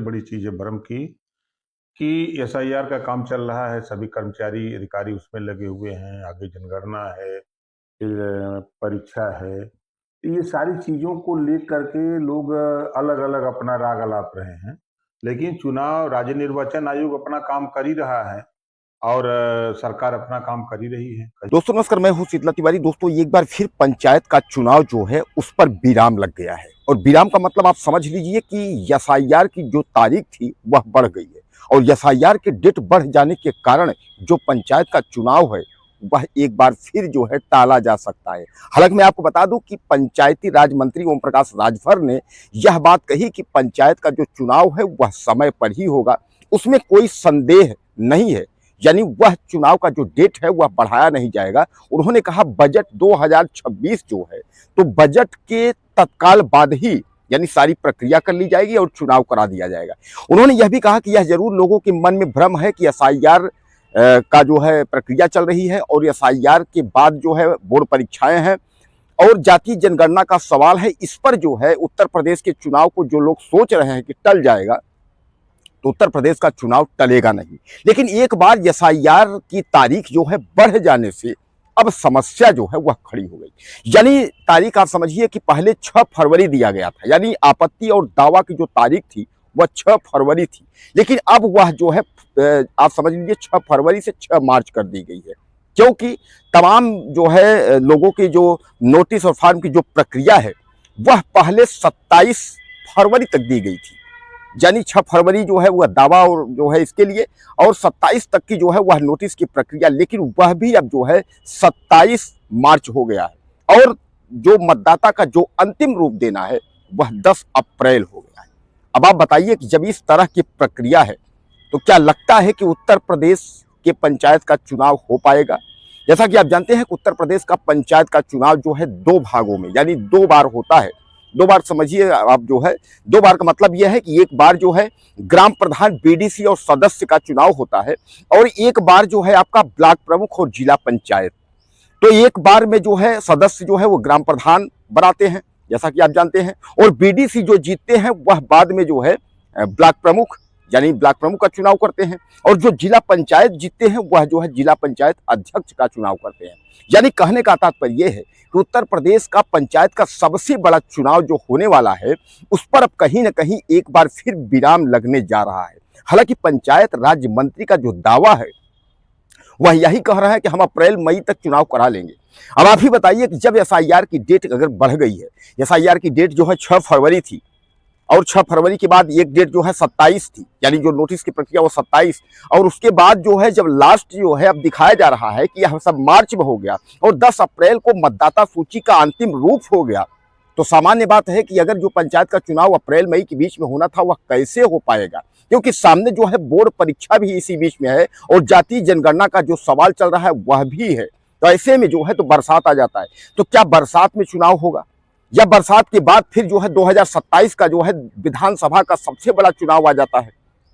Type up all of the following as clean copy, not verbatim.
बड़ी चीज़ है भ्रम की कि एसआईआर का काम चल रहा है, सभी कर्मचारी अधिकारी उसमें लगे हुए हैं, आगे जनगणना है, फिर परीक्षा है। ये सारी चीज़ों को लेकर के लोग अलग-अलग अपना राग अलाप रहे हैं। लेकिन चुनाव राज्य निर्वाचन आयोग अपना काम कर ही रहा है और सरकार अपना काम कर ही रही है। दोस्तों नमस्कार, मैं हूं शीतला तिवारी। दोस्तों एक बार फिर पंचायत का चुनाव जो है उस पर विराम लग गया है और विराम का मतलब आप समझ लीजिए कि एसआईआर की जो तारीख थी वह बढ़ गई है और एसआईआर के डेट बढ़ जाने के कारण जो पंचायत का चुनाव है वह एक बार फिर जो है टाला जा सकता है। हालांकि मैं आपको बता दूं कि पंचायती राज मंत्री ओम प्रकाश राजभर ने यह बात कही कि पंचायत का जो चुनाव है वह समय पर ही होगा, उसमें कोई संदेह नहीं है। यानी वह चुनाव का जो डेट है वह बढ़ाया नहीं जाएगा। उन्होंने कहा बजट 2026 जो है तो बजट के तत्काल बाद ही यानी सारी प्रक्रिया कर ली जाएगी और चुनाव करा दिया जाएगा। उन्होंने यह भी कहा कि यह जरूर लोगों के मन में भ्रम है कि एसआईआर का जो है प्रक्रिया चल रही है और एसआईआर के बाद जो है बोर्ड परीक्षाएं हैं और जातीय जनगणना का सवाल है। इस पर जो है उत्तर प्रदेश के चुनाव को जो लोग सोच रहे हैं कि टल जाएगा, तो उत्तर प्रदेश का चुनाव टलेगा नहीं। लेकिन एक बार एसआईआर की तारीख जो है बढ़ जाने से अब समस्या जो है वह खड़ी हो गई। यानी तारीख आप समझिए कि पहले 6 फरवरी दिया गया था, यानी आपत्ति और दावा की जो तारीख थी वह 6 फरवरी थी, लेकिन अब वह जो है आप समझ लीजिए 6 फरवरी से 6 मार्च कर दी गई है, क्योंकि तमाम जो है लोगों की जो नोटिस और फॉर्म की जो प्रक्रिया है वह पहले 27 फरवरी तक दी गई थी। यानी 6 फरवरी जो है वह दावा और जो है इसके लिए और 27 तक की जो है वह नोटिस की प्रक्रिया, लेकिन वह भी अब जो है 27 मार्च हो गया है और जो मतदाता का जो अंतिम रूप देना है वह 10 अप्रैल हो गया है। अब आप बताइए कि जब इस तरह की प्रक्रिया है तो क्या लगता है कि उत्तर प्रदेश के पंचायत का चुनाव हो पाएगा? जैसा कि आप जानते हैं कि उत्तर प्रदेश का पंचायत का चुनाव जो है 2 भागों में यानी 2 बार होता है। 2 बार समझिए आप जो है 2 बार का मतलब यह है कि एक बार जो है ग्राम प्रधान, बीडीसी और सदस्य का चुनाव होता है और एक बार जो है आपका ब्लॉक प्रमुख और जिला पंचायत। तो एक बार में जो है सदस्य जो है वो ग्राम प्रधान बनाते हैं जैसा कि आप जानते हैं, और बीडीसी जो जीतते हैं वह बाद में जो है ब्लॉक प्रमुख यानी ब्लॉक प्रमुख का चुनाव करते हैं और जो जिला पंचायत जीतते हैं वह जो है जिला पंचायत अध्यक्ष का चुनाव करते हैं। यानी कहने का तात्पर्य यह है कि उत्तर प्रदेश का पंचायत का सबसे बड़ा चुनाव जो होने वाला है उस पर अब कहीं ना कहीं एक बार फिर विराम लगने जा रहा है। हालांकि पंचायत राज्य मंत्री का जो दावा है वह यही कह रहा है कि हम अप्रैल मई तक चुनाव करा लेंगे। अब आप ही बताइए कि जब एसआईआर की डेट अगर बढ़ गई है, एसआईआर की डेट जो है 6 फरवरी थी और 6 फरवरी के बाद एक डेट जो है 27 थी, यानी जो नोटिस की प्रक्रिया वो 27, और उसके बाद जो है जब लास्ट जो है अब दिखाया जा रहा है कि यह सब मार्च में हो गया और 10 अप्रैल को मतदाता सूची का अंतिम रूप हो गया, तो सामान्य बात है कि अगर जो पंचायत का चुनाव अप्रैल मई के बीच में होना था वह कैसे हो पाएगा, क्योंकि सामने जो है बोर्ड परीक्षा भी इसी बीच में है और जातीय जनगणना का जो सवाल चल रहा है वह भी है। तो ऐसे में जो है तो बरसात आ जाता है, तो क्या बरसात में चुनाव होगा या बरसात के बाद फिर जो है 2027 का जो है विधानसभा का सबसे बड़ा चुनाव आ जाता है,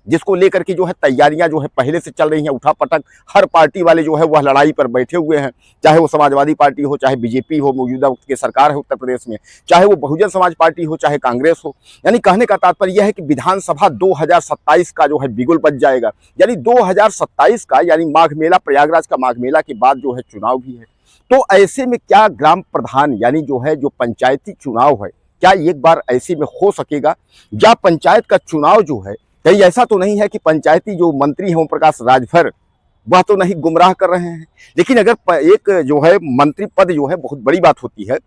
जिसको लेकर के जो है तैयारियां जो है पहले से चल रही हैं। उठापटक हर पार्टी वाले जो है वह लड़ाई पर बैठे हुए हैं, चाहे वो समाजवादी पार्टी हो, चाहे बीजेपी हो, मौजूदा वक्त की सरकार है उत्तर प्रदेश में, चाहे वो बहुजन समाज पार्टी हो, चाहे कांग्रेस हो। यानी कहने का तात्पर्य यह है कि विधानसभा 2027 का जो है बिगुल बज जाएगा। यानी 2027 का यानी माघ मेला, प्रयागराज का माघ मेला के बाद जो है चुनाव भी है। तो ऐसे में क्या ग्राम प्रधान यानी जो है जो पंचायती चुनाव है क्या एक बार ऐसे में हो सकेगा? या पंचायत का चुनाव जो है कहीं ऐसा तो नहीं है कि पंचायती जो मंत्री हैं ओम प्रकाश राजभर वह तो नहीं गुमराह कर रहे हैं? लेकिन अगर एक जो है मंत्री पद जो है बहुत बड़ी बात होती है,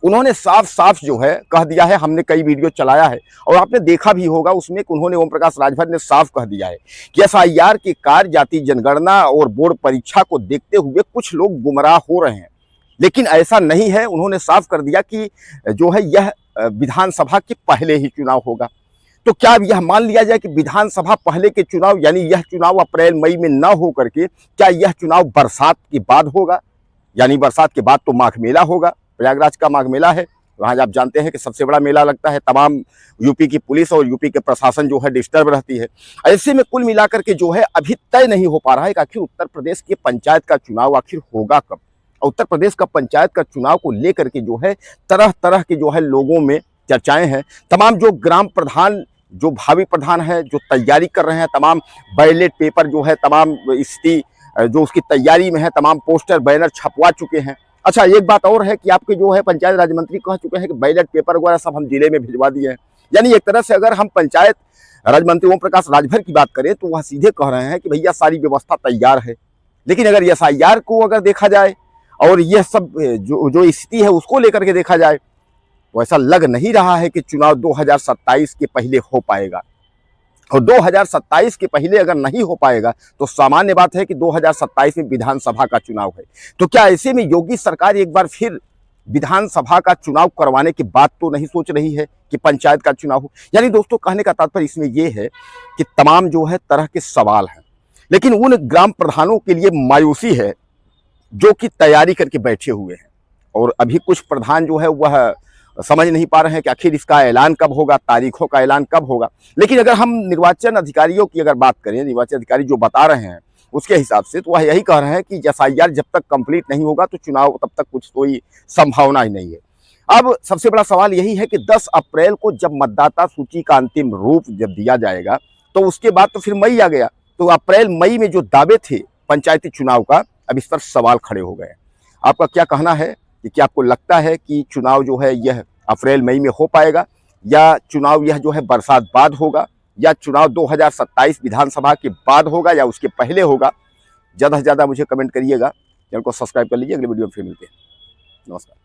उन्होंने साफ साफ जो है कह दिया है, हमने कई वीडियो चलाया है और आपने देखा भी होगा उसमें कि उन्होंने ओम प्रकाश राजभर ने साफ कह दिया है कि एसआईआर के कार्य, जातीय जनगणना और बोर्ड परीक्षा को देखते हुए कुछ लोग गुमराह हो रहे हैं, लेकिन ऐसा नहीं है। उन्होंने साफ कर दिया कि जो है यह विधानसभा के पहले ही चुनाव होगा। तो क्या यह मान लिया जाए कि विधानसभा पहले के चुनाव यानी यह चुनाव अप्रैल मई में न हो करके क्या यह चुनाव बरसात के बाद होगा? यानी बरसात के बाद तो माघ मेला होगा, प्रयागराज का माघ मेला है, वहाँ आप जानते हैं कि सबसे बड़ा मेला लगता है। तमाम यूपी की पुलिस और यूपी के प्रशासन जो है डिस्टर्ब रहती है। ऐसे में कुल मिलाकर के जो है अभी तय नहीं हो पा रहा है कि आखिर उत्तर प्रदेश के पंचायत का चुनाव आखिर होगा कब। उत्तर प्रदेश का पंचायत का चुनाव को लेकर के जो है तरह तरह के जो है लोगों में चर्चाएं हैं। तमाम जो ग्राम प्रधान जो भावी प्रधान है, जो तैयारी कर रहे हैं, तमाम बैलेट पेपर जो है, तमाम स्थिति जो उसकी तैयारी में है, तमाम पोस्टर बैनर छपवा चुके हैं। अच्छा, एक बात और है कि आपके जो है पंचायत राज मंत्री कह चुके हैं कि बैलेट पेपर वगैरह सब हम जिले में भिजवा दिए हैं। यानी एक तरह से अगर हम पंचायत राज मंत्री ओम प्रकाश राजभर की बात करें तो वह सीधे कह रहे हैं कि भैया सारी व्यवस्था तैयार है। लेकिन अगर एसआईआर को अगर देखा जाए और यह सब जो स्थिति है उसको लेकर के देखा जाए तो ऐसा लग नहीं रहा है कि चुनाव 2027 के पहले हो पाएगा। और 2027 के पहले अगर नहीं हो पाएगा तो सामान्य बात है कि 2027 में विधानसभा का चुनाव है। तो क्या ऐसे में योगी सरकार एक बार फिर विधानसभा का चुनाव करवाने की बात तो नहीं सोच रही है कि पंचायत का चुनाव हो? यानी दोस्तों, कहने का तात्पर्य इसमें यह है कि तमाम जो है तरह के सवाल हैं, लेकिन उन ग्राम प्रधानों के लिए मायूसी है जो कि तैयारी करके बैठे हुए हैं। और अभी कुछ प्रधान जो है वह समझ नहीं पा रहे हैं कि आखिर इसका ऐलान कब होगा, तारीखों का ऐलान कब होगा। लेकिन अगर हम निर्वाचन अधिकारियों की अगर बात करें, निर्वाचन अधिकारी जो बता रहे हैं उसके हिसाब से, तो वह यही कह रहे हैं कि एसआईआर जब तक कंप्लीट नहीं होगा तो चुनाव तब तक कुछ कोई संभावना ही नहीं है। अब सबसे बड़ा सवाल यही है कि 10 अप्रैल को जब मतदाता सूची का अंतिम रूप जब दिया जाएगा तो उसके बाद तो फिर मई आ गया। तो अप्रैल मई में जो दावे थे पंचायती चुनाव का, अब इस पर सवाल खड़े हो गए। आपका क्या कहना है कि क्या आपको लगता है कि चुनाव जो है यह अप्रैल मई में हो पाएगा, या चुनाव यह जो है बरसात बाद होगा, या चुनाव 2027 विधानसभा के बाद होगा, या उसके पहले होगा? ज़्यादा से ज़्यादा मुझे कमेंट करिएगा, चैनल को सब्सक्राइब कर लीजिए। अगले वीडियो में फिर मिलते हैं। नमस्कार।